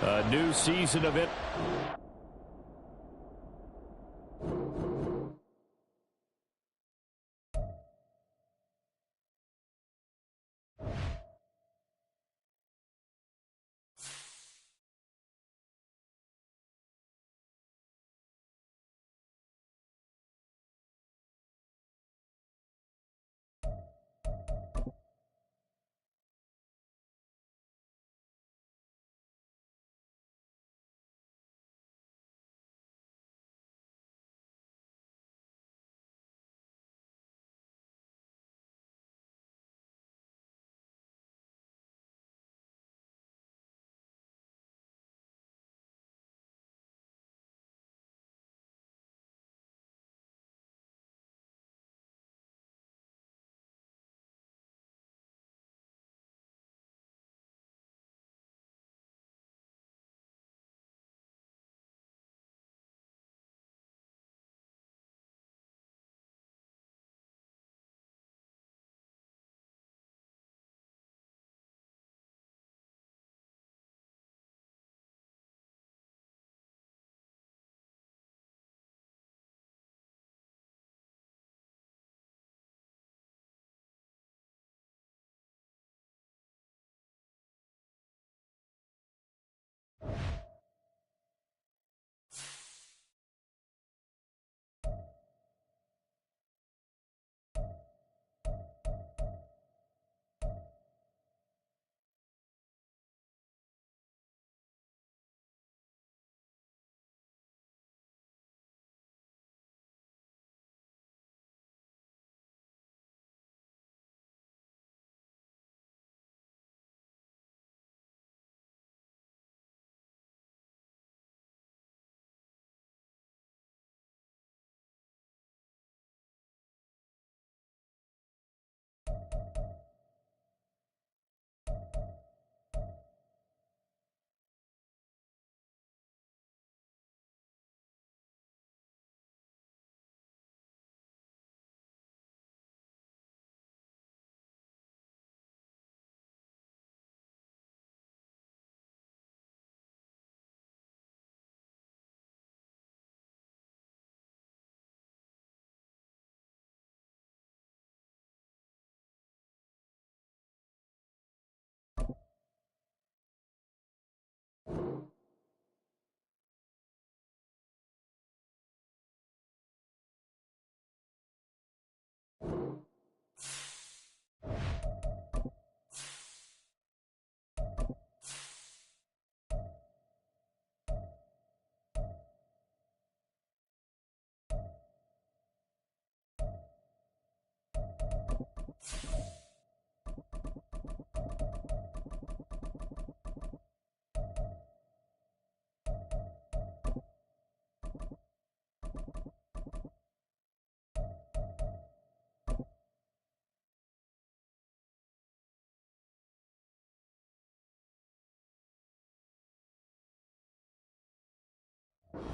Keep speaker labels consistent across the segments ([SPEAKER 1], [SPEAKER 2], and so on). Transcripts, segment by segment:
[SPEAKER 1] A new season of it.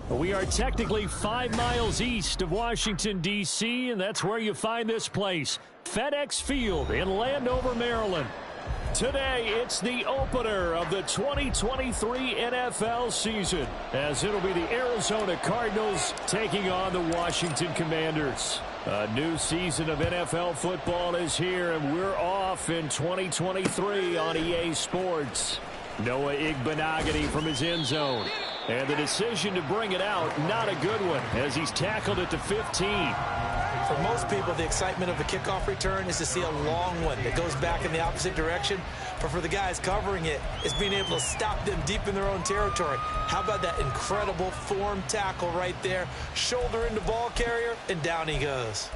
[SPEAKER 1] We are technically 5 miles east of Washington, D.C., and that's where you find this place, FedEx Field in Landover, Maryland. Today, it's the opener of the 2023 NFL season, as it'll be the Arizona Cardinals taking on the Washington Commanders. A new season of NFL football is here, and we're off in 2023 on EA Sports. Noah Igbenogany from his end zone. And the decision to bring it out, not a good one, as he's tackled it to 15.
[SPEAKER 2] For most people, the excitement of a kickoff return is to see a long one that goes back in the opposite direction. But for the guys covering it, it's being able to stop them deep in their own territory. How about that incredible form tackle right there? Shoulder into ball carrier, and down he goes.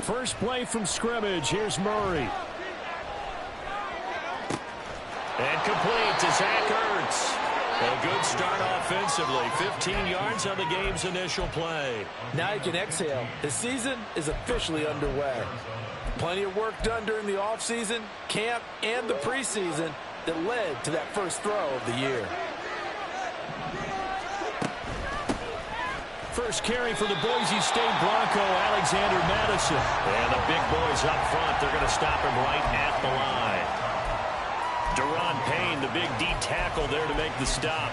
[SPEAKER 1] First play from scrimmage. Here's Murray. And complete to Zach Ertz. A good start offensively. 15 yards on the game's initial play.
[SPEAKER 2] Now you can exhale. The season is officially underway. Plenty of work done during the offseason, camp, and the preseason that led to that first throw of the year.
[SPEAKER 1] first carry for the Boise State Bronco, Alexander Madison. And the big boys up front, they're going to stop him right at the line. Deron Payne, the big D tackle there to make the stop.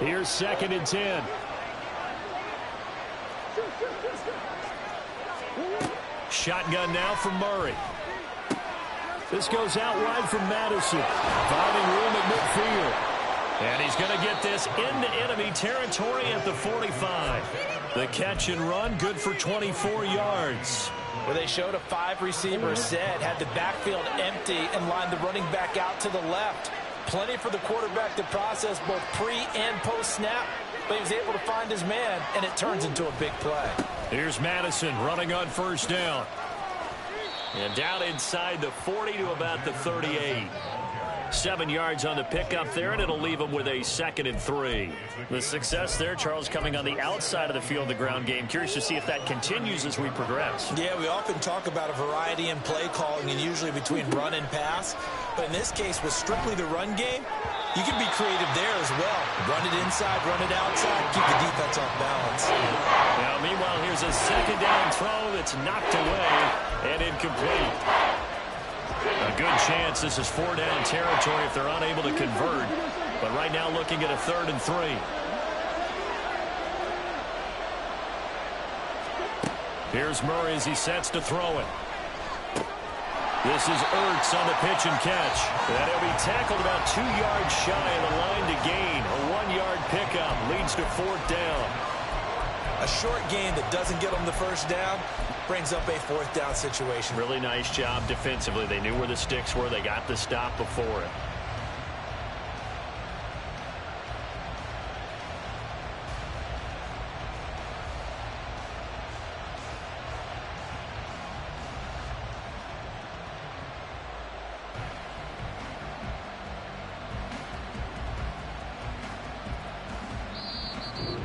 [SPEAKER 1] Here's 2nd and 10. Shotgun now from Murray. This goes out wide from Madison. Finding room at midfield. And he's going to get this into enemy territory at the 45. The catch and run, good for 24 yards.
[SPEAKER 2] Well, they showed a 5-receiver set, had the backfield empty, and lined the running back out to the left. Plenty for the quarterback to process both pre- and post-snap, but he was able to find his man, and it turns into a big play.
[SPEAKER 1] Here's Madison running on first down. And down inside the 40 to about the 38. 7 yards on the pickup there, and it'll leave him with a 2nd and 3. The success there, Charles, coming on the outside of the field, the ground game. Curious to see if that continues as we progress.
[SPEAKER 2] Yeah, we often talk about a variety in play calling and usually between run and pass. But in this case, with strictly the run game, you can be creative there as well. Run it inside, run it outside, keep the defense off balance.
[SPEAKER 1] Now, meanwhile, here's a 2nd down throw that's knocked away and incomplete. A good chance this is 4-down territory if they're unable to convert. But right now looking at a 3rd and 3. Here's Murray as he sets to throw it. This is Ertz on the pitch and catch. And he'll be tackled about 2 yards shy of the line to gain. A 1-yard pickup leads to 4th down.
[SPEAKER 2] A short gain that doesn't get them the first down brings up a 4th down situation.
[SPEAKER 1] Really nice job defensively. They knew where the sticks were. They got the stop before it.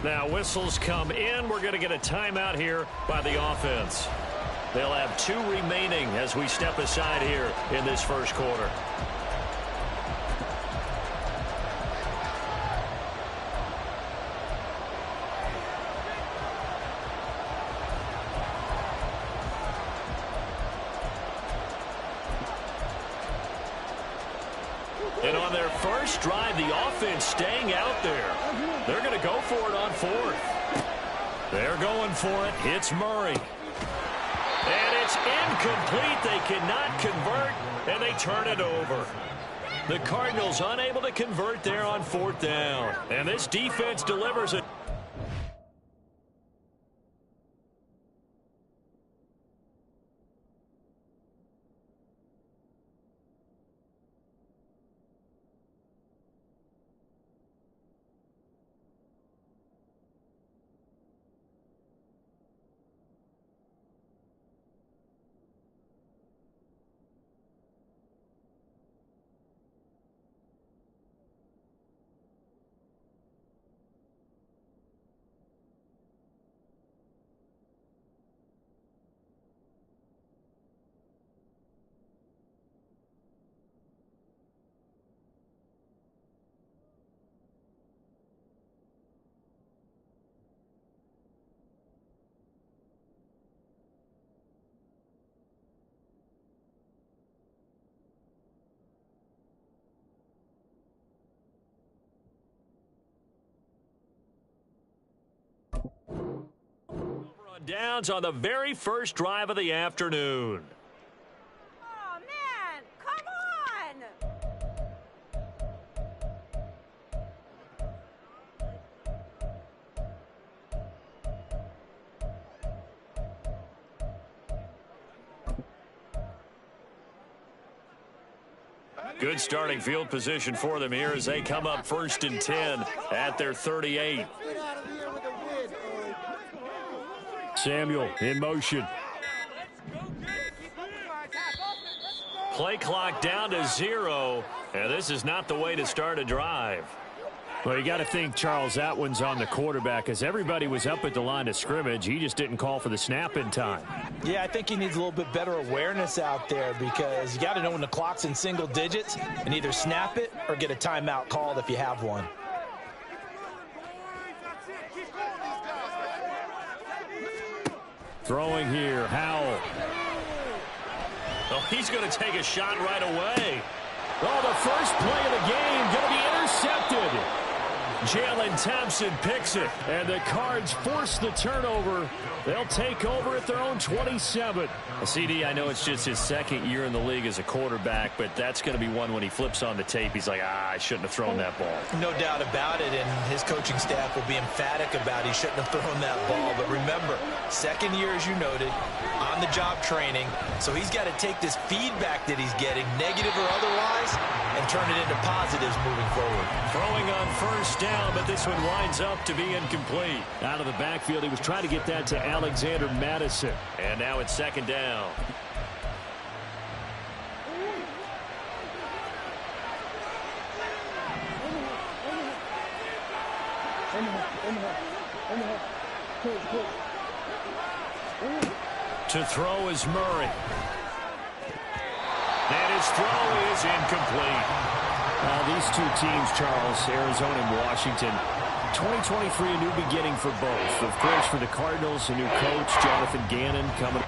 [SPEAKER 1] Now whistles come in. We're going to get a timeout here by the offense. They'll have 2 remaining as we step aside here in this first quarter. And on their first drive, the offense staying out there. They're going to go for it on 4th. They're going for it. It's Murray. And it's incomplete. They cannot convert, and they turn it over. The Cardinals unable to convert there on 4th down. And this defense delivers it. Downs on the very first drive of the afternoon.
[SPEAKER 3] Oh, man, come on!
[SPEAKER 1] Good starting field position for them here as they come up 1st and 10 at their 38. Samuel in motion. Play clock down to 0, and this is not the way to start a drive. Well, you got to think, Charles, that one's on the quarterback as everybody was up at the line of scrimmage. He just didn't call for the snap in time.
[SPEAKER 2] Yeah, I think he needs a little bit better awareness out there because you got to know when the clock's in single digits and either snap it or get a timeout called if you have one.
[SPEAKER 1] Throwing here, Howell. Oh, he's going to take a shot right away. Oh, the first play of the game going to be intercepted. Jalen Thompson picks it, and the Cards force the turnover. They'll take over at their own 27. CD, I know it's just his second year in the league as a quarterback, but that's going to be one when he flips on the tape. He's like, I shouldn't have thrown that ball.
[SPEAKER 2] No doubt about it, and his coaching staff will be emphatic about he shouldn't have thrown that ball. But remember, second year, as you noted, on-the-job training, so he's got to take this feedback that he's getting, negative or otherwise, and turn it into positives moving forward.
[SPEAKER 1] Throwing on first down, but this one winds up to be incomplete. Out of the backfield, he was trying to get that to Alexander Madison. And now it's second down. To throw is Murray. And his throw is incomplete. These two teams, Charles, Arizona and Washington, 2023, a new beginning for both. Of course, for the Cardinals, a new coach, Jonathan Gannon, coming.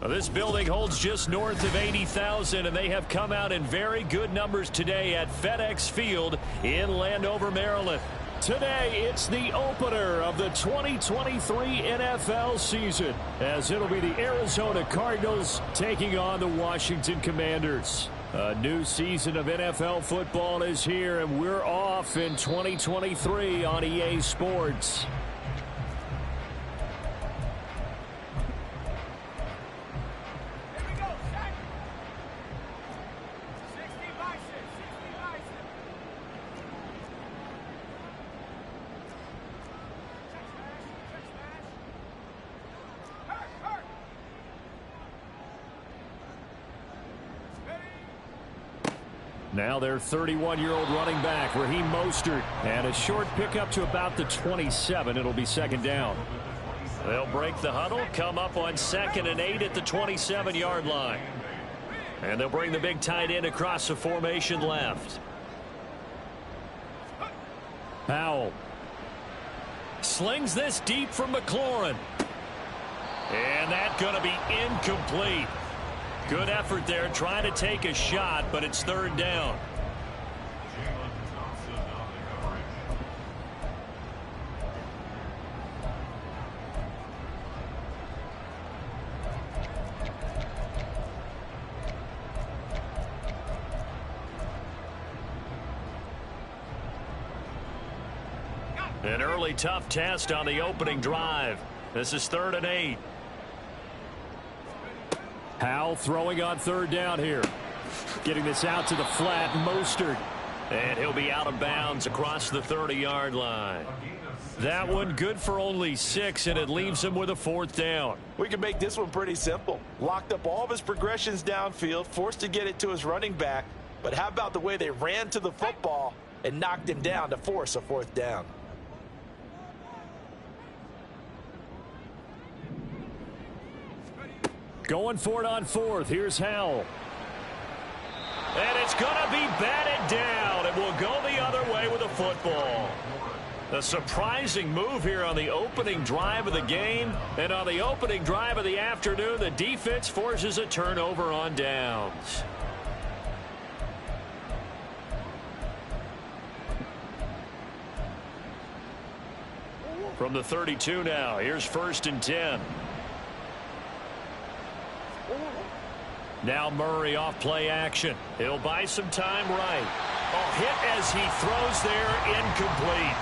[SPEAKER 1] This building holds just north of 80,000, and they have come out in very good numbers today at FedEx Field in Landover, Maryland. Today, it's the opener of the 2023 NFL season, as it'll be the Arizona Cardinals taking on the Washington Commanders. A new season of NFL football is here, and we're off in 2023 on EA Sports. Now their 31-year-old running back, Raheem Mostert, and a short pickup to about the 27. It'll be second down. They'll break the huddle, come up on 2nd and 8 at the 27-yard line. And they'll bring the big tight end across the formation left. Howell slings this deep from McLaurin. And that's going to be incomplete. Good effort there, trying to take a shot, but it's third down. An early tough test on the opening drive. This is 3rd and 8. Howell throwing on 3rd down here. Getting this out to the flat, Mostert. And he'll be out of bounds across the 30-yard line. That one good for only 6, and it leaves him with a 4th down.
[SPEAKER 2] We can make this one pretty simple. Locked up all of his progressions downfield, forced to get it to his running back. But how about the way they ran to the football and knocked him down to force a 4th down?
[SPEAKER 1] Going for it on 4th. Here's Howell. And it's going to be batted down. It will go the other way with a football. A surprising move here on the opening drive of the game. And on the opening drive of the afternoon, the defense forces a turnover on downs. From the 32 now, here's 1st and 10. Now Murray off play action. He'll buy some time right. Oh, hit as he throws there, incomplete.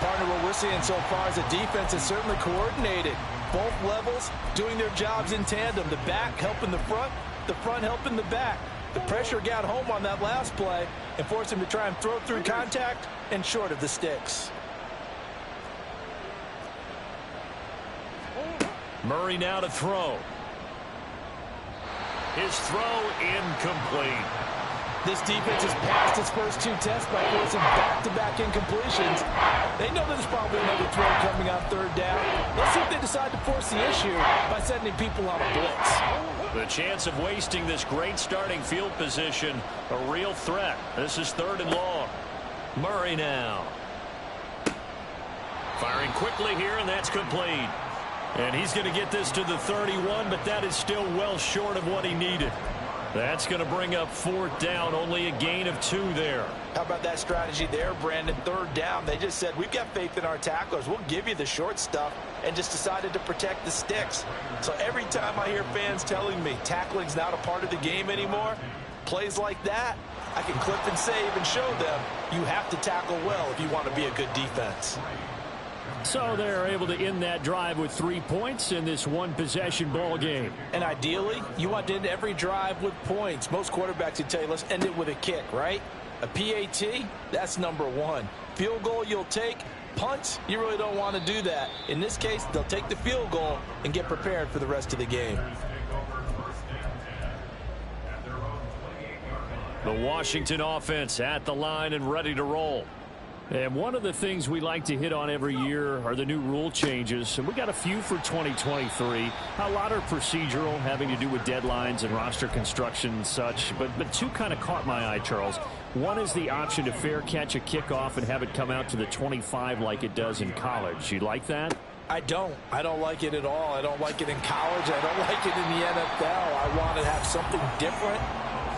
[SPEAKER 2] Partner, what we're seeing so far is the defense is certainly coordinated. Both levels doing their jobs in tandem. The back helping the front helping the back. The pressure got home on that last play and forced him to try and throw through contact and short of the sticks.
[SPEAKER 1] Murray now to throw. His throw incomplete.
[SPEAKER 2] This defense has passed its first 2 tests by forcing back-to-back incompletions. They know there's probably another throw coming on 3rd down. Let's see if they decide to force the issue by sending people on a blitz.
[SPEAKER 1] The chance of wasting this great starting field position, a real threat. This is 3rd and long. Murray now. Firing quickly here, and that's complete. And he's going to get this to the 31, but that is still well short of what he needed. That's going to bring up 4th down, only a gain of 2 there.
[SPEAKER 2] How about that strategy there, Brandon? 3rd down, they just said, we've got faith in our tacklers. We'll give you the short stuff, and just decided to protect the sticks. So every time I hear fans telling me tackling's not a part of the game anymore, plays like that, I can clip and save and show them you have to tackle well if you want to be a good defense.
[SPEAKER 1] So they're able to end that drive with 3 points in this one-possession ball game.
[SPEAKER 2] And ideally, you want to end every drive with points. Most quarterbacks would tell you, let's end it with a kick, right? A PAT, that's number 1. Field goal you'll take. Punts, you really don't want to do that. In this case, they'll take the field goal and get prepared for the rest of the game.
[SPEAKER 1] The Washington offense at the line and ready to roll. And one of the things we like to hit on every year are the new rule changes. And we got a few for 2023. A lot are procedural, having to do with deadlines and roster construction and such. But 2 kind of caught my eye, Charles. One is the option to fair catch a kickoff and have it come out to the 25 like it does in college. You like that?
[SPEAKER 2] I don't like it at all. I don't like it in college. I don't like it in the NFL. I want to have something different.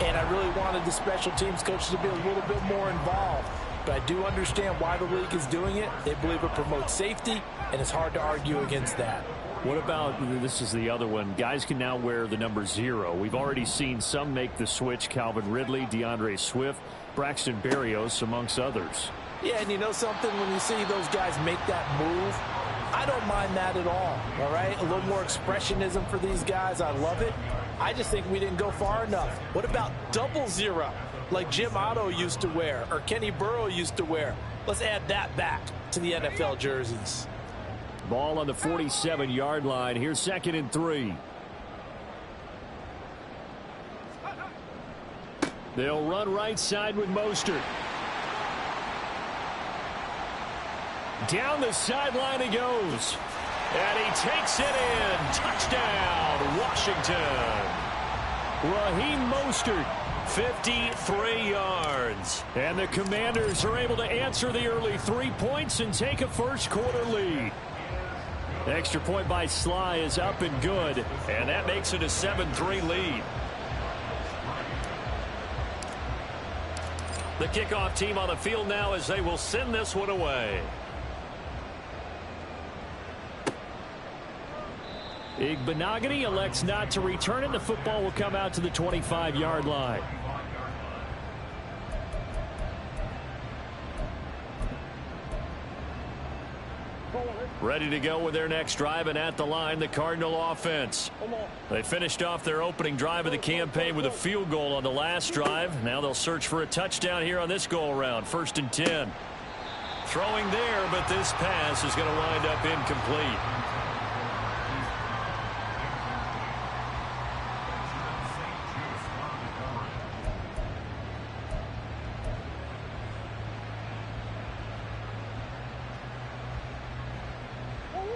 [SPEAKER 2] And I really wanted the special teams coaches to be a little bit more involved. But I do understand why the league is doing it. They believe it promotes safety, and it's hard to argue against that.
[SPEAKER 1] What about, this is the other one, guys can now wear the number 0. We've already seen some make the switch, Calvin Ridley, DeAndre Swift, Braxton Berrios, amongst others.
[SPEAKER 2] Yeah, and you know something, when you see those guys make that move, I don't mind that at all right? A little more expressionism for these guys. I love it. I just think we didn't go far enough. What about double 0? Like Jim Otto used to wear or Kenny Burrow used to wear. Let's add that back to the NFL jerseys.
[SPEAKER 1] Ball on the 47-yard line. Here's 2nd and 3. They'll run right side with Mostert. Down the sideline he goes. And he takes it in. Touchdown, Washington. Raheem Mostert. 53 yards. And the Commanders are able to answer the early 3 points and take a first-quarter lead. Extra point by Sly is up and good, and that makes it a 7-3 lead. The kickoff team on the field now as they will send this one away. Igbenogany elects not to return it. The football will come out to the 25-yard line. Ready to go with their next drive, and at the line, the Cardinal offense. They finished off their opening drive of the campaign with a field goal on the last drive. Now they'll search for a touchdown here on this go-around. 1st and 10. Throwing there, but this pass is going to wind up incomplete.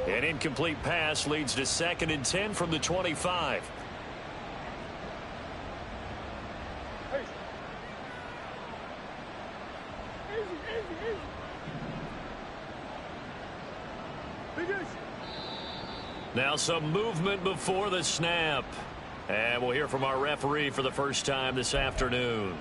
[SPEAKER 1] An incomplete pass leads to 2nd and 10 from the 25. Now some movement before the snap. And we'll hear from our referee for the first time this afternoon.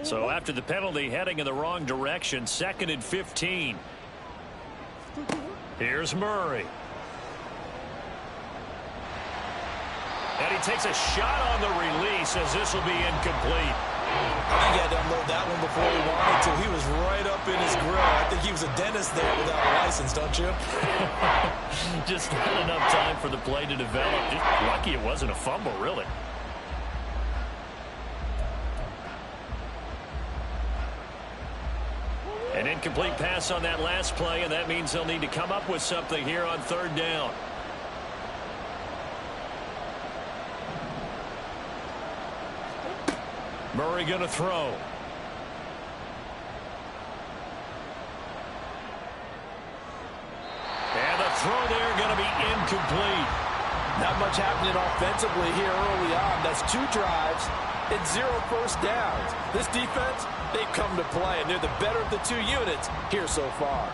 [SPEAKER 1] So after the penalty, heading in the wrong direction, 2nd and 15. Here's Murray. And he takes a shot on the release as this will be incomplete.
[SPEAKER 2] I think he had to unload that one before he wanted to. He was right up in his grill. I think he was a dentist there without a license, don't you?
[SPEAKER 1] Just not enough time for the play to develop. Just lucky it wasn't a fumble, really. An incomplete pass on that last play, and that means they'll need to come up with something here on 3rd down. Murray going to throw. And the throw there going to be incomplete.
[SPEAKER 2] Not much happening offensively here early on. That's 2 drives and 0 first downs. This defense, they've come to play, and they're the better of the 2 units here so far.